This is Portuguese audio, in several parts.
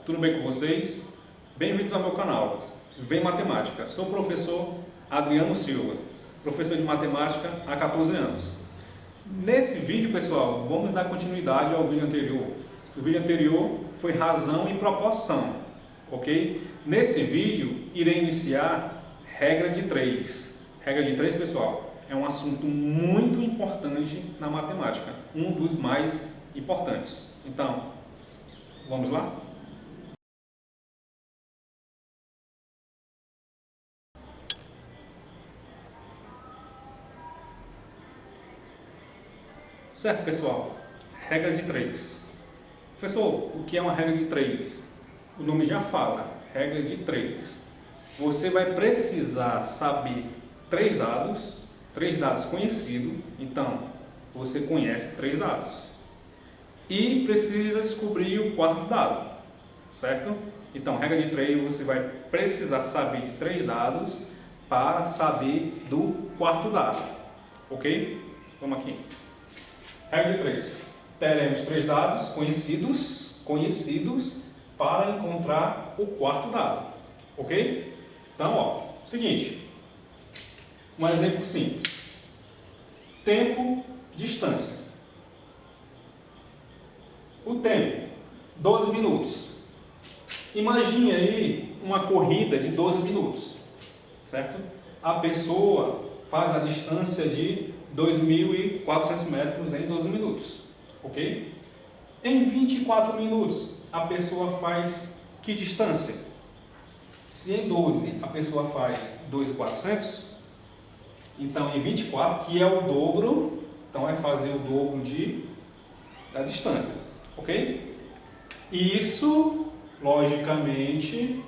tudo bem com vocês? Bem-vindos ao meu canal, Vem Matemática. Sou o professor Adriano Silva, professor de matemática há 14 anos. Nesse vídeo, pessoal, vamos dar continuidade ao vídeo anterior. O vídeo anterior foi razão e proporção, ok? Nesse vídeo, irei iniciar regra de 3. Regra de 3, pessoal, é um assunto muito importante na matemática, um dos mais importantes. Então, vamos lá? Certo, pessoal? Regra de 3. Professor, o que é uma regra de 3? O nome já fala, regra de 3. Você vai precisar saber três dados conhecidos. Então, você conhece 3 dados. E precisa descobrir o quarto dado, certo? Então, regra de 3, você vai precisar saber de 3 dados para saber do quarto dado, ok? Vamos aqui. Regra de 3. Teremos 3 dados conhecidos para encontrar o quarto dado, ok? Então, ó, seguinte, um exemplo simples. Tempo, distância. O tempo, 12 minutos. Imagine aí uma corrida de 12 minutos, certo? A pessoa faz a distância de 2.400 metros em 12 minutos, ok? Em 24 minutos, a pessoa faz que distância? Se em 12 a pessoa faz 2.400, então em 24, que é o dobro, então é fazer o dobro da distância, ok? Isso, logicamente,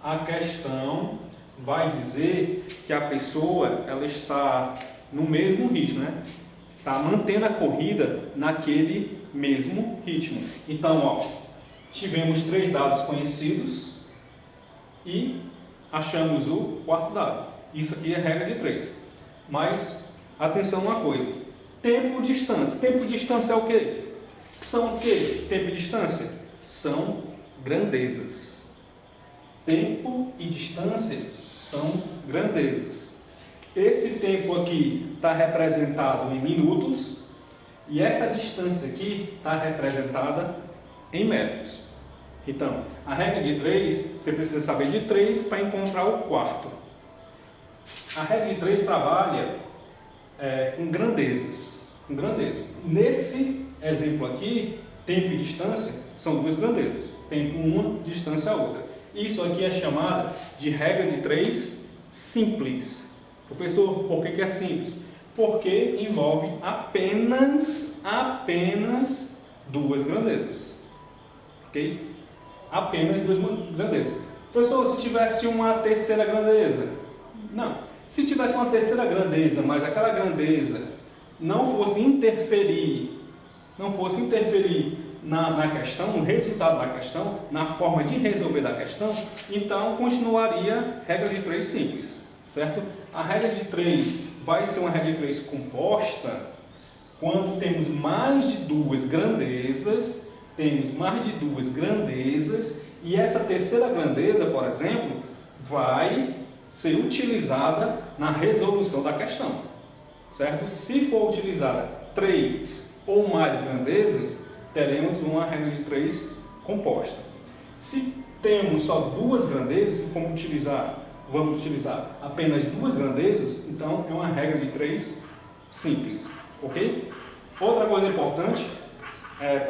a questão vai dizer que a pessoa ela está no mesmo ritmo, né? Está mantendo a corrida naquele mesmo ritmo. Então, ó, tivemos 3 dados conhecidos e achamos o quarto dado. Isso aqui é regra de 3. Mas, atenção uma coisa. Tempo e distância. Tempo e distância é o quê? São o quê? Tempo e distância? São grandezas. Tempo e distância são grandezas. Esse tempo aqui está representado em minutos e essa distância aqui está representada em metros. Então, a regra de 3, você precisa saber de 3 para encontrar o quarto. A regra de 3 trabalha com grandezas. Nesse exemplo aqui, tempo e distância são 2 grandezas. Tempo uma, distância outra. Isso aqui é chamado de regra de 3 simples. Professor, por que é simples? Porque envolve apenas 2 grandezas. Ok? Apenas 2 grandezas. Professor, se tivesse uma terceira grandeza? Não. Se tivesse uma terceira grandeza, mas aquela grandeza não fosse interferir na questão, no resultado da questão, na forma de resolver da questão, então continuaria regra de 3 simples, certo? A regra de 3 vai ser uma regra de 3 composta quando temos mais de 2 grandezas, e essa terceira grandeza, por exemplo, vai ser utilizada na resolução da questão, certo? Se for utilizada 3 ou mais grandezas, teremos uma regra de 3 composta. Se temos só 2 grandezas, vamos utilizar apenas 2 grandezas, então é uma regra de 3 simples, ok? Outra coisa importante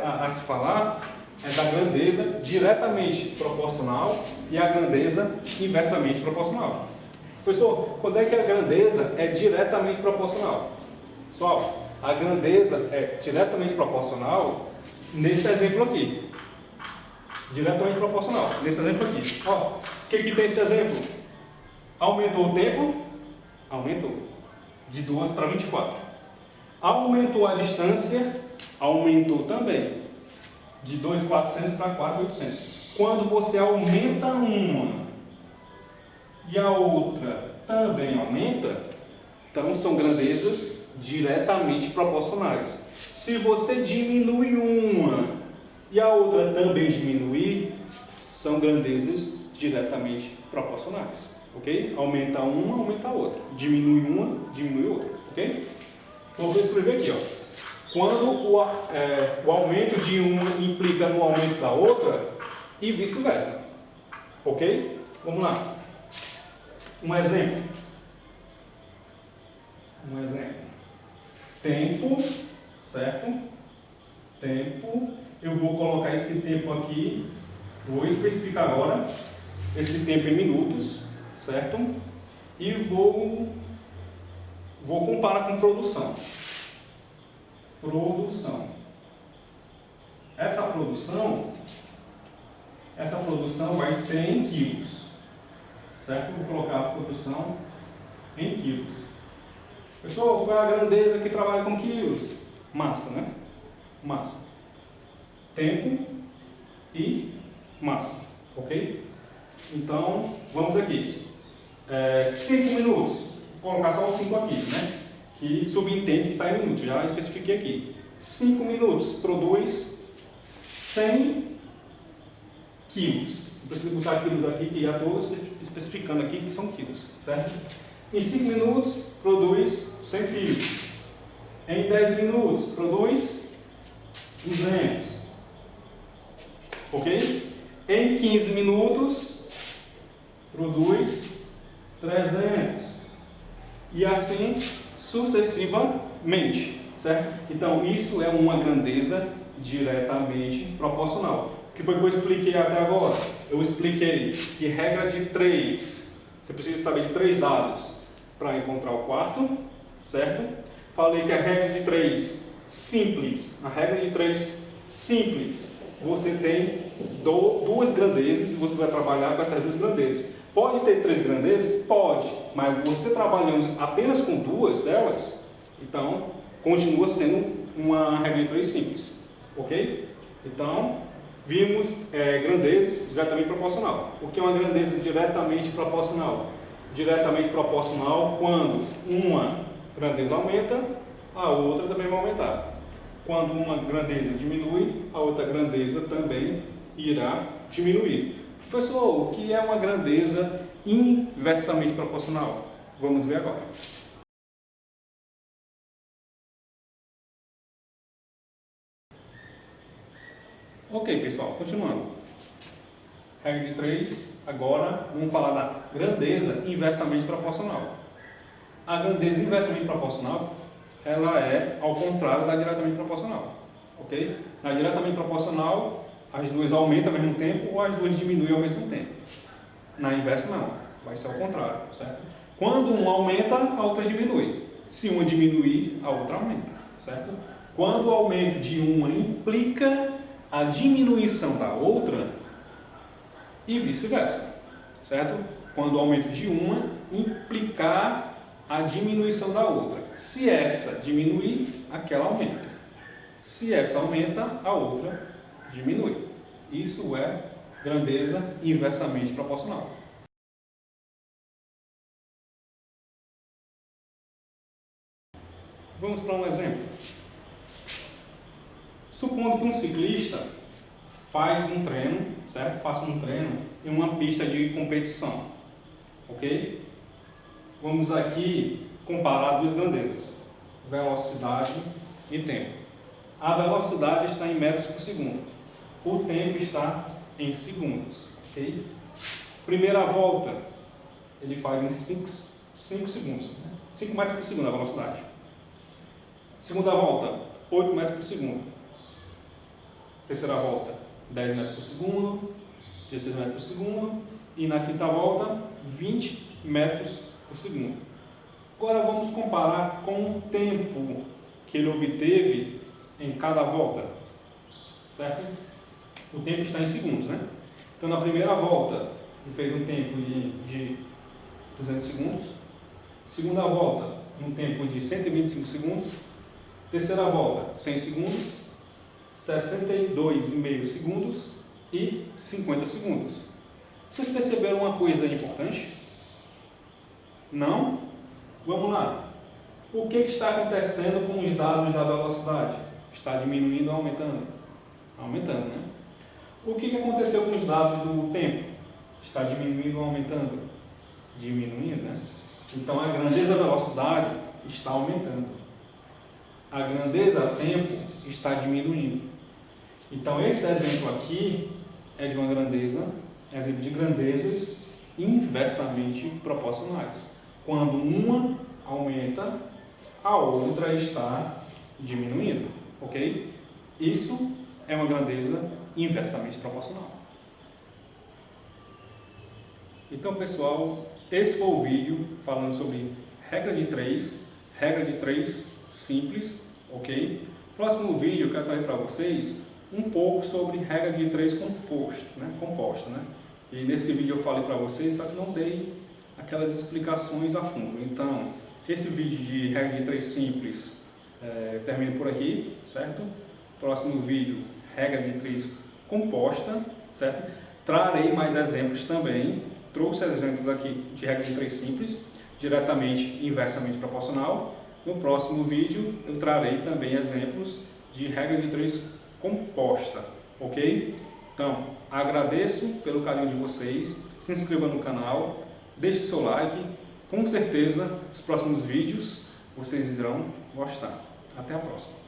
a se falar é da grandeza diretamente proporcional e a grandeza inversamente proporcional. Professor, quando é que a grandeza é diretamente proporcional? Pessoal, a grandeza é diretamente proporcional nesse exemplo aqui. Diretamente proporcional, nesse exemplo aqui. Ó, o que tem esse exemplo? Aumentou o tempo? Aumentou. De 2 para 24. Aumentou a distância? Aumentou também. De 2.400 para 4.800. Quando você aumenta uma e a outra também aumenta, então são grandezas diretamente proporcionais. Se você diminui uma e a outra também diminuir, são grandezas diretamente proporcionais, ok? Aumenta uma, aumenta a outra. Diminui uma, diminui outra, ok? Então, vou escrever aqui, ó. Quando o aumento de uma implica no aumento da outra e vice-versa, ok? Vamos lá. Um exemplo. Tempo, certo? Tempo. Eu vou colocar esse tempo aqui, vou especificar agora esse tempo em minutos, certo? E vou comparar com produção. Essa produção vai ser em quilos, certo? Vou colocar a produção em quilos. Pessoal, qual é a grandeza que trabalha com quilos? Massa, né? Massa. Tempo e massa, ok? Então, vamos aqui. 5 minutos. Vou colocar só os 5 aqui, né? Que subentende que está em minutos. Já especifiquei aqui. 5 minutos produz 100 quilos. Não precisa botar quilos aqui, que já estou especificando aqui que são quilos, certo? Em 5 minutos, produz 100 quilos. Em 10 minutos, produz 200. Ok? Em 15 minutos, produz 300. E assim sucessivamente, certo? Então, isso é uma grandeza diretamente proporcional. O que foi que eu expliquei até agora? Eu expliquei que regra de 3, você precisa saber de 3 dados para encontrar o quarto, certo? Falei que a regra de 3 simples, a regra de 3 simples, você tem duas grandezas e você vai trabalhar com essas duas grandezas. Pode ter 3 grandezas? Pode, mas você trabalhando apenas com 2 delas, então continua sendo uma regra de 3 simples, ok? Então, vimos grandezas diretamente proporcional. O que é uma grandeza diretamente proporcional? Diretamente proporcional quando uma grandeza aumenta, a outra também vai aumentar. Quando uma grandeza diminui, a outra grandeza também irá diminuir. Professor, o que é uma grandeza inversamente proporcional? Vamos ver agora. Ok, pessoal, continuando. Regra de 3, agora vamos falar da grandeza inversamente proporcional. A grandeza inversamente proporcional, ela é ao contrário da diretamente proporcional, ok? Na diretamente proporcional, as duas aumentam ao mesmo tempo ou as duas diminuem ao mesmo tempo. Na inversa, não. Vai ser ao contrário, certo? Quando uma aumenta, a outra diminui. Se uma diminuir, a outra aumenta, certo? Quando o aumento de uma implica a diminuição da outra e vice-versa, certo? Quando o aumento de uma implicar a diminuição da outra. Se essa diminuir, aquela aumenta. Se essa aumenta, a outra diminui. Isso é grandeza inversamente proporcional. Vamos para um exemplo. Supondo que um ciclista faz um treino, certo? Faça um treino em uma pista de competição, ok? Vamos aqui comparar duas grandezas, velocidade e tempo. A velocidade está em metros por segundo, o tempo está em segundos, ok? Primeira volta, ele faz em 5 segundos, 5 metros por segundo a velocidade. Segunda volta, 8 metros por segundo. Terceira volta, 10 metros por segundo, 16 metros por segundo, e na quinta volta, 20 metros por segundo. Agora vamos comparar com o tempo que ele obteve em cada volta, certo? O tempo está em segundos, né? Então, na primeira volta, ele fez um tempo de 200 segundos, segunda volta, um tempo de 125 segundos, terceira volta, 100 segundos, 62,5 segundos e 50 segundos. Vocês perceberam uma coisa importante? Não? Vamos lá. O que está acontecendo com os dados da velocidade? Está diminuindo ou aumentando? Aumentando, né? O que aconteceu com os dados do tempo? Está diminuindo ou aumentando? Diminuindo, né? Então a grandeza velocidade está aumentando. A grandeza tempo está diminuindo. Então esse exemplo aqui é de uma grandeza, exemplo de grandezas inversamente proporcionais. Quando uma aumenta, a outra está diminuindo, ok? Isso é uma grandeza inversamente proporcional. Então, pessoal, esse foi o vídeo falando sobre regra de 3 simples, ok? Próximo vídeo eu quero trazer para vocês um pouco sobre regra de 3 composta, né? E nesse vídeo eu falei para vocês, só que não dei aquelas explicações a fundo. Então, esse vídeo de regra de 3 simples termina por aqui, certo? Próximo vídeo, regra de 3 composta, certo? Trarei mais exemplos também. Trouxe exemplos aqui de regra de 3 simples, diretamente inversamente proporcional. No próximo vídeo eu trarei também exemplos de regra de 3 composta, ok? Então, agradeço pelo carinho de vocês, se inscreva no canal, deixe seu like, com certeza os próximos vídeos vocês irão gostar. Até a próxima!